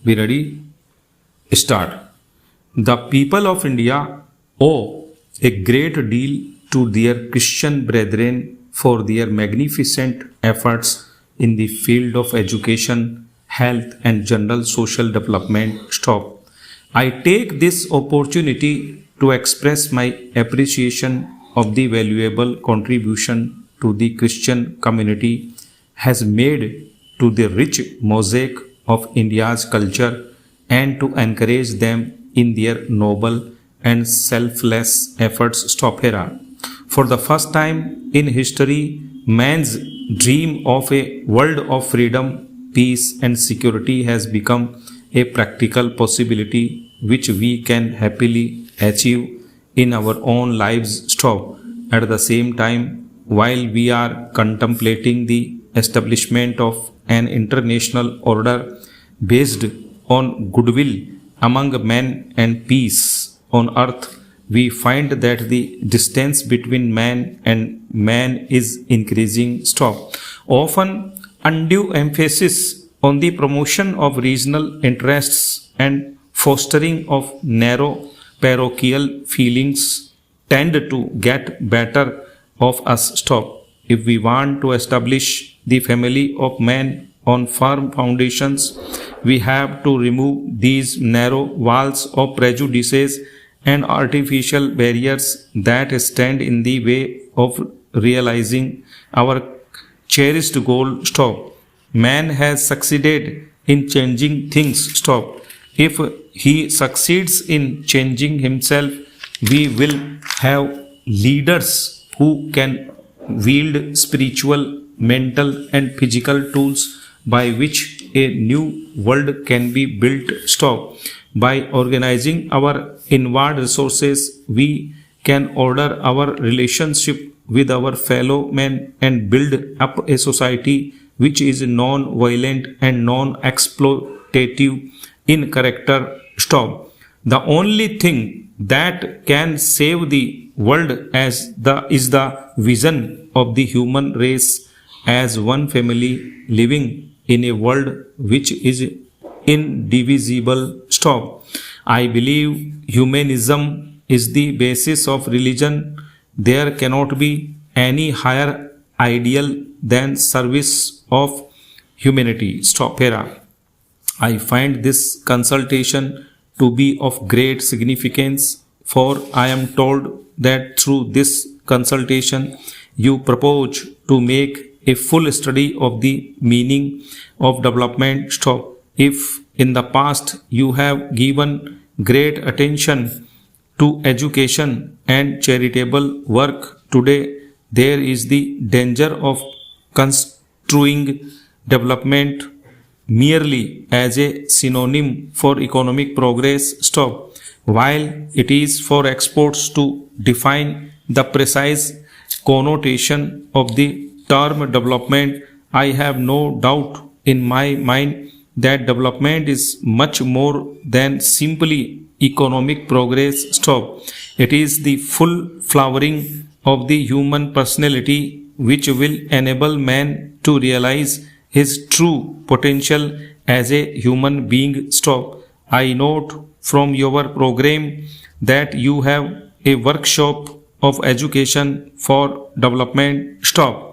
Be ready? Start. The people of India owe a great deal to their Christian brethren for their magnificent efforts in the field of education, health, and general social development. Stop. I take this opportunity to express my appreciation of the valuable contribution to the Christian community has made to the rich mosaic of India's culture and to encourage them in their noble and selfless efforts. Stop here. For the first time in history, man's dream of a world of freedom, peace, and security has become a practical possibility which we can happily achieve in our own lives. Stop. At the same time, while we are contemplating the establishment of an international order based on goodwill among men and peace on earth, we find that the distance between man and man is increasing. Stop. Often, undue emphasis on the promotion of regional interests and fostering of narrow parochial feelings tend to get better of us. Stop. If we want to establish the family of man on firm foundations, we have to remove these narrow walls of prejudices and artificial barriers that stand in the way of realizing our cherished goal. Stop. Man has succeeded in changing things. Stop. If he succeeds in changing himself, we will have leaders who can wield spiritual, mental, and physical tools by which a new world can be built. Stop. By organizing our inward resources, we can order our relationship with our fellow men and build up a society which is non-violent and non-exploitative in character. Stop. The only thing that can save the world is the vision of the human race as one family living in a world which is indivisible. Stop. I believe humanism is the basis of religion. There cannot be any higher ideal than service of humanity. Stop here. I find this consultation to be of great significance, for I am told that through this consultation you propose to make a full study of the meaning of development. Stop. If in the past you have given great attention to education and charitable work, today there is the danger of construing development merely as a synonym for economic progress. Stop. While it is for experts to define the precise connotation of the term development, I have no doubt in my mind that development is much more than simply economic progress. Stop. It is the full flowering of the human personality which will enable man to realize his true potential as a human being. Stop. I note from your program that you have a workshop of education for development. Stop.